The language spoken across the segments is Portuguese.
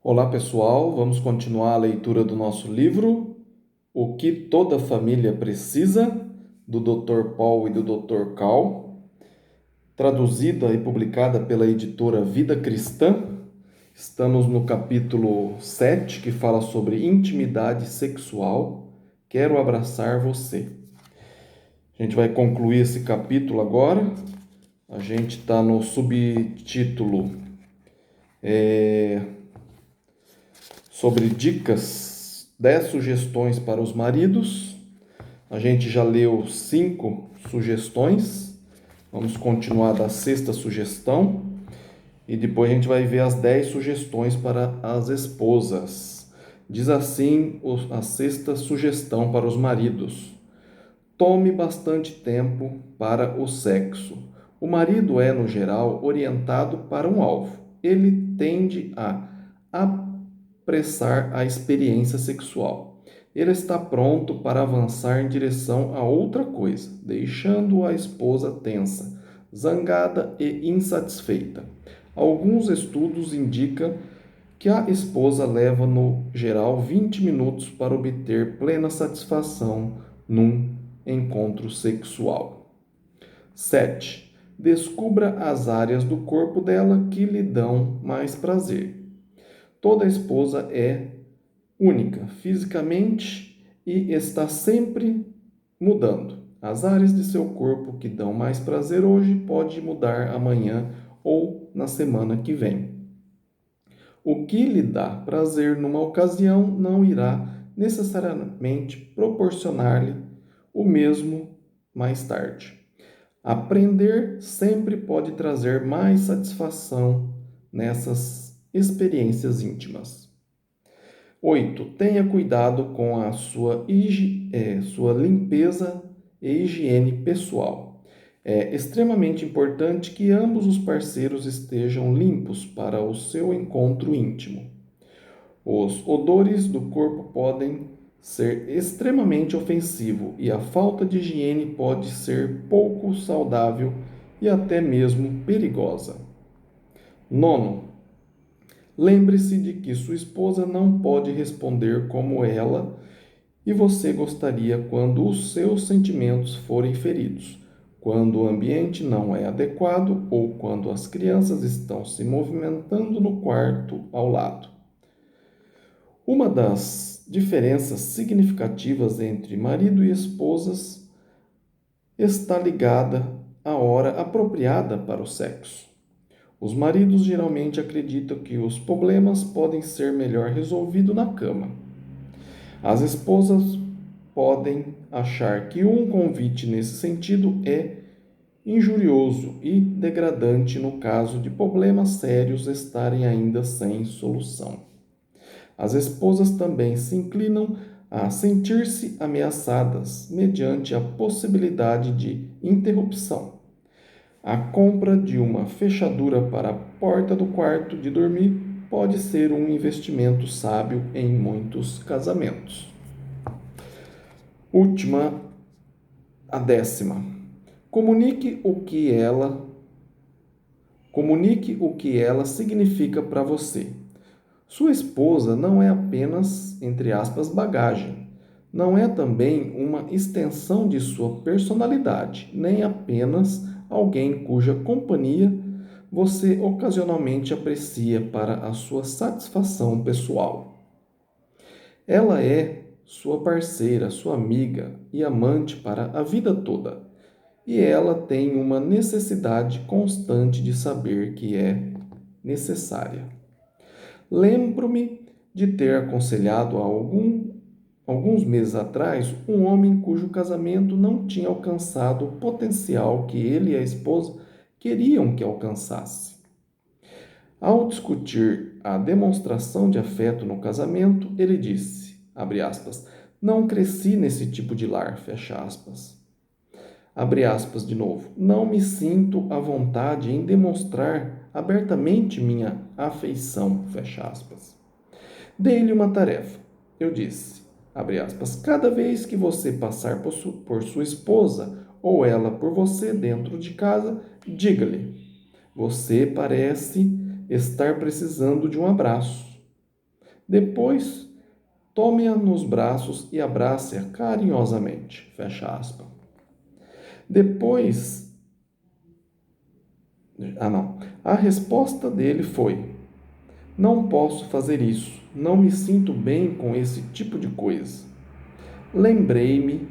Olá pessoal, vamos continuar a leitura do nosso livro O que toda família precisa, do Dr. Paul e do Dr. Cal, traduzida e publicada pela editora Vida Cristã. Estamos no capítulo 7, que fala sobre intimidade sexual. Quero abraçar você. A gente vai concluir esse capítulo agora. A gente está no subtítulo sobre dicas, 10 sugestões para os maridos. A gente já leu 5 sugestões. Vamos continuar da sexta sugestão. E depois a gente vai ver as 10 sugestões para as esposas. Diz assim a sexta sugestão para os maridos: tome bastante tempo para o sexo. O marido é, no geral, orientado para um alvo. Ele tende a apressar a experiência sexual. Ele está pronto para avançar em direção a outra coisa, deixando a esposa tensa, zangada e insatisfeita. Alguns estudos indicam que a esposa leva, no geral, 20 minutos para obter plena satisfação num encontro sexual. 7. Descubra as áreas do corpo dela que lhe dão mais prazer. Toda esposa é única fisicamente e está sempre mudando. As áreas de seu corpo que dão mais prazer hoje pode mudar amanhã ou na semana que vem. O que lhe dá prazer numa ocasião não irá necessariamente proporcionar-lhe o mesmo mais tarde. Aprender sempre pode trazer mais satisfação nessas experiências íntimas. 8. Tenha cuidado com a sua limpeza e higiene pessoal. É extremamente importante que ambos os parceiros estejam limpos para o seu encontro íntimo. Os odores do corpo podem ser extremamente ofensivos e a falta de higiene pode ser pouco saudável e até mesmo perigosa. 9. Lembre-se de que sua esposa não pode responder como ela e você gostaria quando os seus sentimentos forem feridos, quando o ambiente não é adequado ou quando as crianças estão se movimentando no quarto ao lado. Uma das diferenças significativas entre marido e esposas está ligada à hora apropriada para o sexo. Os maridos geralmente acreditam que os problemas podem ser melhor resolvidos na cama. As esposas podem achar que um convite nesse sentido é injurioso e degradante no caso de problemas sérios estarem ainda sem solução. As esposas também se inclinam a sentir-se ameaçadas mediante a possibilidade de interrupção. A compra de uma fechadura para a porta do quarto de dormir pode ser um investimento sábio em muitos casamentos. Última, a 10ª. Comunique o que ela significa para você. Sua esposa não é apenas, entre aspas, bagagem. Não é também uma extensão de sua personalidade, nem apenas alguém cuja companhia você ocasionalmente aprecia para a sua satisfação pessoal. Ela é sua parceira, sua amiga e amante para a vida toda. E ela tem uma necessidade constante de saber que é necessária. Lembro-me de ter aconselhado alguns meses atrás um homem cujo casamento não tinha alcançado o potencial que ele e a esposa queriam que alcançasse. Ao discutir a demonstração de afeto no casamento, ele disse, abre aspas, não cresci nesse tipo de lar, fecha aspas. Abre aspas de novo, não me sinto à vontade em demonstrar abertamente minha afeição, fecha aspas. Dei-lhe uma tarefa. Eu disse, abre aspas, cada vez que você passar por sua esposa ou ela por você dentro de casa, diga-lhe, você parece estar precisando de um abraço. Depois, tome-a nos braços e abrace-a carinhosamente. Fecha aspas. Depois, a resposta dele foi: não posso fazer isso, não me sinto bem com esse tipo de coisa. Lembrei-me,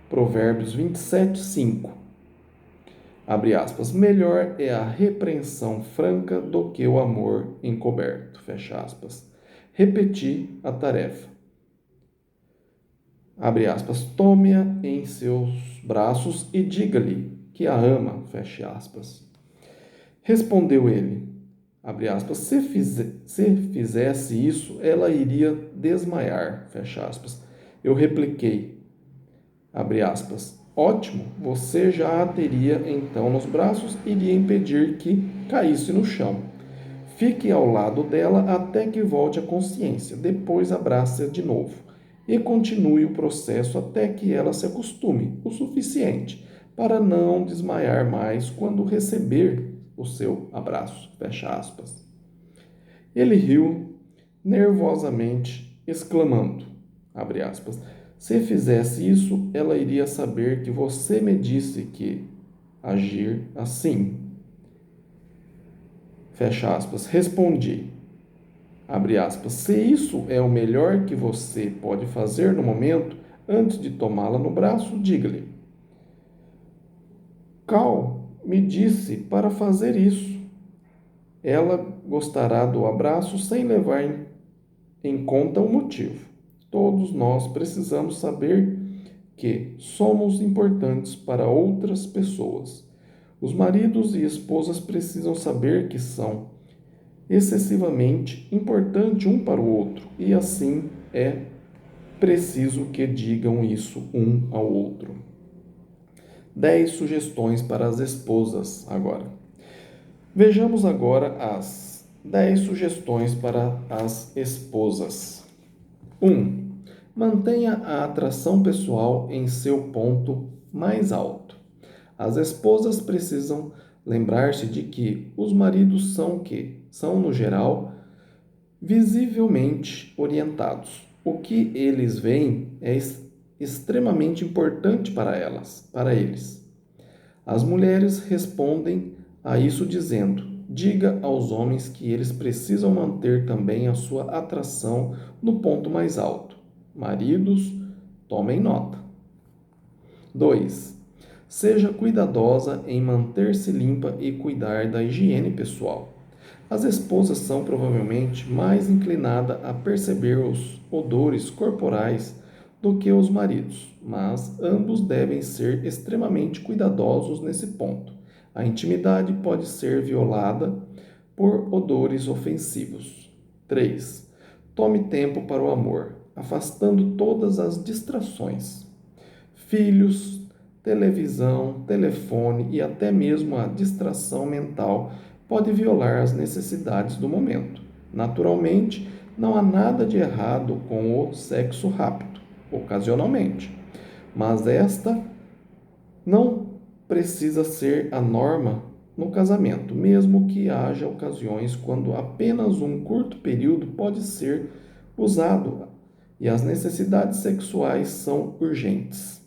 Provérbios 27:5. Abre aspas, melhor é a repreensão franca do que o amor encoberto. Fecha aspas. Repeti a tarefa. Abre aspas, tome-a em seus braços e diga-lhe que a ama. Fecha aspas. Respondeu ele, abre aspas, se fizesse isso, ela iria desmaiar. Fecha aspas. Eu repliquei, abre aspas, ótimo, você já a teria então nos braços e iria impedir que caísse no chão. Fique ao lado dela até que volte à consciência, depois abrace-a de novo e continue o processo até que ela se acostume o suficiente para não desmaiar mais quando receber o seu abraço. Fecha aspas. Ele riu nervosamente, exclamando, abre aspas, se fizesse isso, ela iria saber que você me disse que agir assim. Fecha aspas. Respondi, abre aspas, se isso é o melhor que você pode fazer no momento, antes de tomá-la no braço, diga-lhe. Cal me disse para fazer isso. Ela gostará do abraço sem levar em conta o motivo. Todos nós precisamos saber que somos importantes para outras pessoas. Os maridos e esposas precisam saber que são excessivamente importantes um para o outro e assim é preciso que digam isso um ao outro. 10 sugestões para as esposas agora. Vejamos agora as 10 sugestões para as esposas. 1. Mantenha a atração pessoal em seu ponto mais alto. As esposas precisam lembrar-se de que os maridos são no geral visivelmente orientados. O que eles veem é extremamente importante para eles. As mulheres respondem a isso dizendo: diga aos homens que eles precisam manter também a sua atração no ponto mais alto. Maridos, tomem nota. 2. Seja cuidadosa em manter-se limpa e cuidar da higiene pessoal. As esposas são provavelmente mais inclinadas a perceber os odores corporais do que os maridos, mas ambos devem ser extremamente cuidadosos nesse ponto. A intimidade pode ser violada por odores ofensivos. 3. Tome tempo para o amor, afastando todas as distrações. Filhos, televisão, telefone e até mesmo a distração mental pode violar as necessidades do momento. Naturalmente, não há nada de errado com o sexo rápido, ocasionalmente, mas esta não precisa ser a norma no casamento, mesmo que haja ocasiões quando apenas um curto período pode ser usado e as necessidades sexuais são urgentes.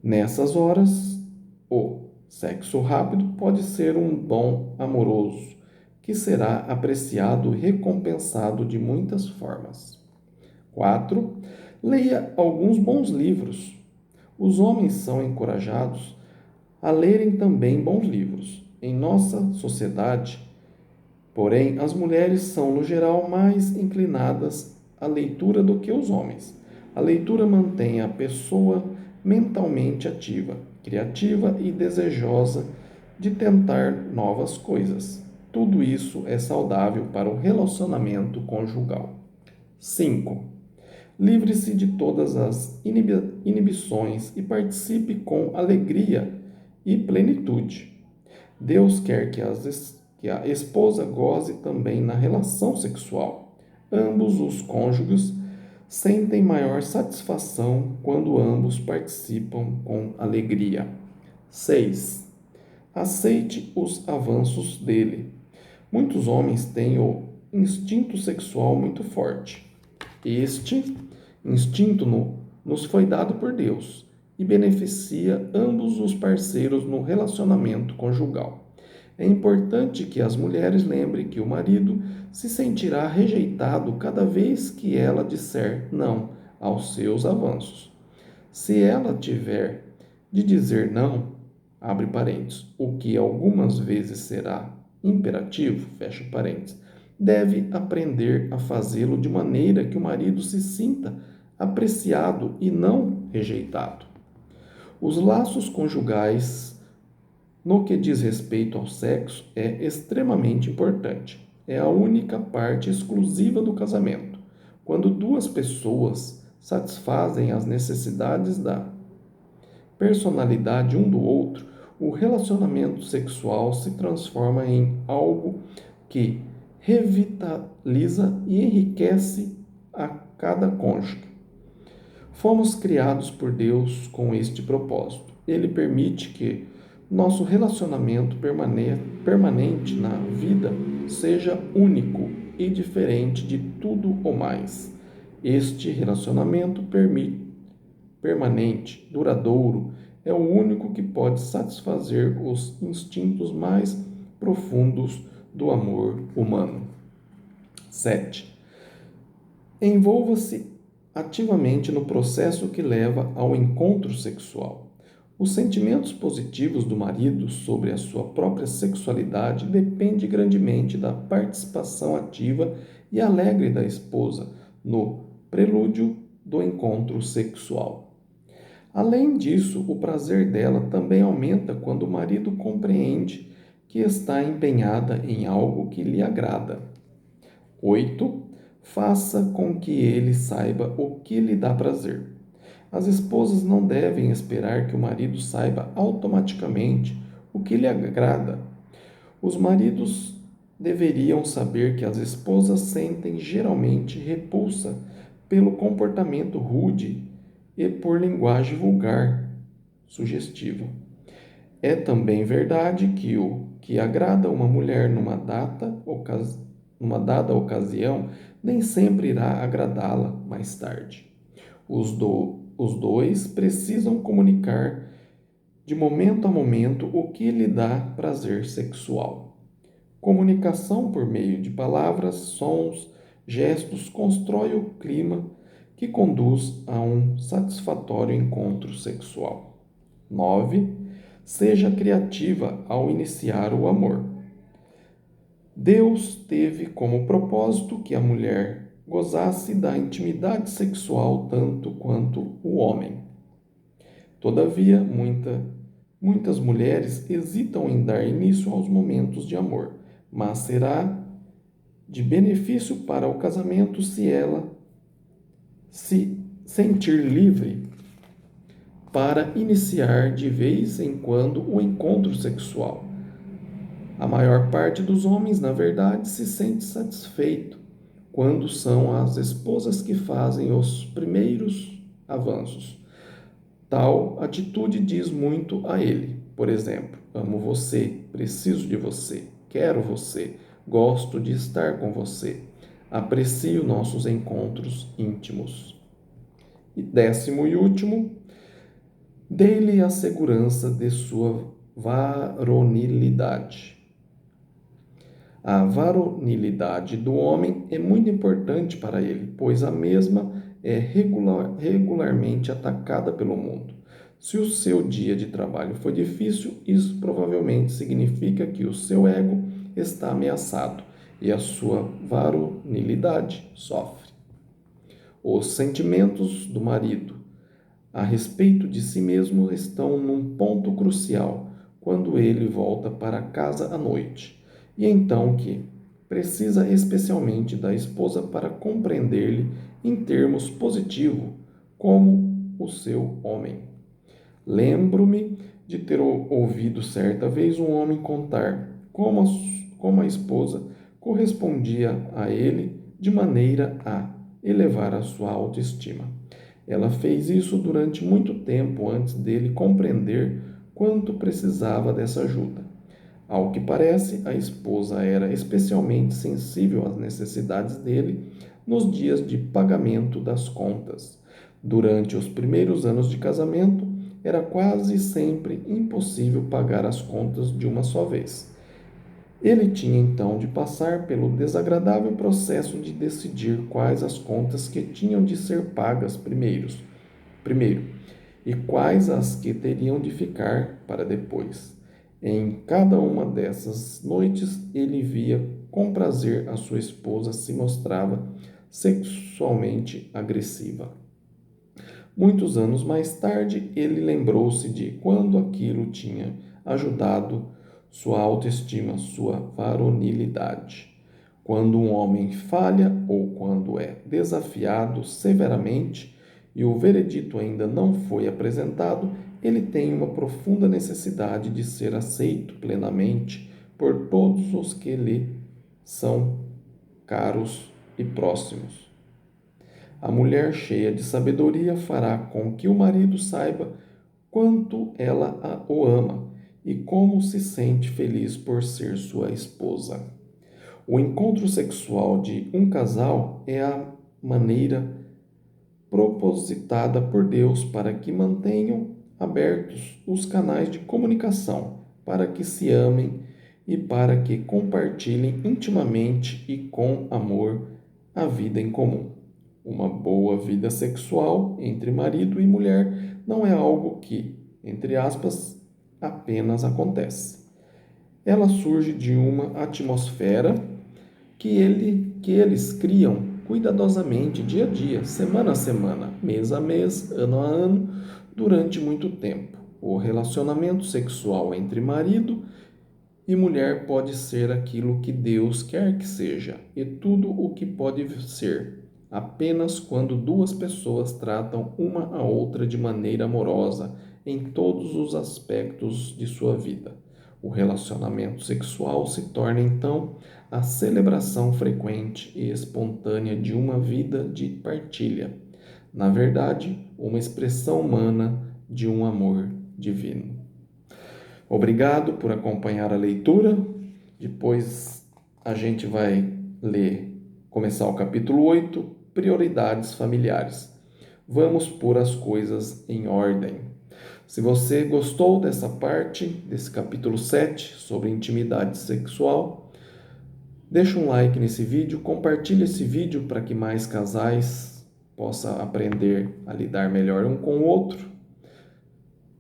Nessas horas, o sexo rápido pode ser um dom amoroso que será apreciado e recompensado de muitas formas. 4. Leia alguns bons livros. Os homens são encorajados a lerem também bons livros. Em nossa sociedade, porém, as mulheres são, no geral, mais inclinadas à leitura do que os homens. A leitura mantém a pessoa mentalmente ativa, criativa e desejosa de tentar novas coisas. Tudo isso é saudável para o relacionamento conjugal. 5. Livre-se de todas as inibições e participe com alegria e plenitude. Deus quer que a esposa goze também na relação sexual. Ambos os cônjuges sentem maior satisfação quando ambos participam com alegria. 6. Aceite os avanços dele. Muitos homens têm o instinto sexual muito forte. Este instinto nos foi dado por Deus e beneficia ambos os parceiros no relacionamento conjugal. É importante que as mulheres lembrem que o marido se sentirá rejeitado cada vez que ela disser não aos seus avanços. Se ela tiver de dizer não, abre parênteses, o que algumas vezes será imperativo, fecha parênteses, deve aprender a fazê-lo de maneira que o marido se sinta apreciado e não rejeitado. Os laços conjugais, no que diz respeito ao sexo, é extremamente importante. É a única parte exclusiva do casamento. Quando duas pessoas satisfazem as necessidades da personalidade um do outro, o relacionamento sexual se transforma em algo que revitaliza e enriquece a cada cônjuge. Fomos criados por Deus com este propósito. Ele permite que nosso relacionamento permanente na vida seja único e diferente de tudo o mais. Este relacionamento permanente, duradouro, é o único que pode satisfazer os instintos mais profundos do amor humano. 7. Envolva-se ativamente no processo que leva ao encontro sexual. Os sentimentos positivos do marido sobre a sua própria sexualidade dependem grandemente da participação ativa e alegre da esposa no prelúdio do encontro sexual. Além disso, o prazer dela também aumenta quando o marido compreende que está empenhada em algo que lhe agrada. 8. Faça com que ele saiba o que lhe dá prazer. As esposas não devem esperar que o marido saiba automaticamente o que lhe agrada. Os maridos deveriam saber que as esposas sentem geralmente repulsa pelo comportamento rude e por linguagem vulgar, sugestiva. É também verdade que o que agrada uma mulher numa dada ocasião nem sempre irá agradá-la mais tarde. Os dois precisam comunicar de momento a momento o que lhe dá prazer sexual. Comunicação por meio de palavras, sons, gestos constrói o clima que conduz a um satisfatório encontro sexual. 9. Seja criativa ao iniciar o amor. Deus teve como propósito que a mulher gozasse da intimidade sexual tanto quanto o homem. Todavia, muitas mulheres hesitam em dar início aos momentos de amor, mas será de benefício para o casamento se ela se sentir livre para iniciar de vez em quando o encontro sexual. A maior parte dos homens, na verdade, se sente satisfeito quando são as esposas que fazem os primeiros avanços. Tal atitude diz muito a ele. Por exemplo, amo você, preciso de você, quero você, gosto de estar com você, aprecio nossos encontros íntimos. E 10º e último, dê-lhe a segurança de sua varonilidade. A varonilidade do homem é muito importante para ele, pois a mesma é regularmente atacada pelo mundo. Se o seu dia de trabalho foi difícil, isso provavelmente significa que o seu ego está ameaçado e a sua varonilidade sofre. Os sentimentos do marido a respeito de si mesmo estão num ponto crucial quando ele volta para casa à noite, e então que precisa especialmente da esposa para compreender-lhe em termos positivos como o seu homem. Lembro-me de ter ouvido certa vez um homem contar como a esposa correspondia a ele de maneira a elevar a sua autoestima. Ela fez isso durante muito tempo antes dele compreender quanto precisava dessa ajuda. Ao que parece, a esposa era especialmente sensível às necessidades dele nos dias de pagamento das contas. Durante os primeiros anos de casamento, era quase sempre impossível pagar as contas de uma só vez. Ele tinha então de passar pelo desagradável processo de decidir quais as contas que tinham de ser pagas primeiro, e quais as que teriam de ficar para depois. Em cada uma dessas noites, ele via com prazer a sua esposa se mostrava sexualmente agressiva. Muitos anos mais tarde, ele lembrou-se de quando aquilo tinha ajudado sua autoestima, sua varonilidade. Quando um homem falha ou quando é desafiado severamente e o veredito ainda não foi apresentado, ele tem uma profunda necessidade de ser aceito plenamente por todos os que lhe são caros e próximos. A mulher cheia de sabedoria fará com que o marido saiba quanto ela o ama e como se sente feliz por ser sua esposa. O encontro sexual de um casal é a maneira propositada por Deus para que mantenham abertos os canais de comunicação, para que se amem e para que compartilhem intimamente e com amor a vida em comum. Uma boa vida sexual entre marido e mulher não é algo que, entre aspas, apenas acontece. Ela surge de uma atmosfera que eles criam cuidadosamente, dia a dia, semana a semana, mês a mês, ano a ano, durante muito tempo. O relacionamento sexual entre marido e mulher pode ser aquilo que Deus quer que seja, e tudo o que pode ser, apenas quando duas pessoas tratam uma a outra de maneira amorosa em todos os aspectos de sua vida. O relacionamento sexual se torna então a celebração frequente e espontânea de uma vida de partilha. Na verdade, uma expressão humana de um amor divino. Obrigado por acompanhar a leitura. Depois a gente vai começar o capítulo 8, Prioridades Familiares. Vamos pôr as coisas em ordem. Se você gostou dessa parte, desse capítulo 7, sobre intimidade sexual, deixa um like nesse vídeo, compartilhe esse vídeo para que mais casais possam aprender a lidar melhor um com o outro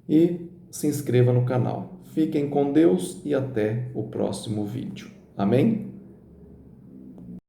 e se inscreva no canal. Fiquem com Deus e até o próximo vídeo. Amém?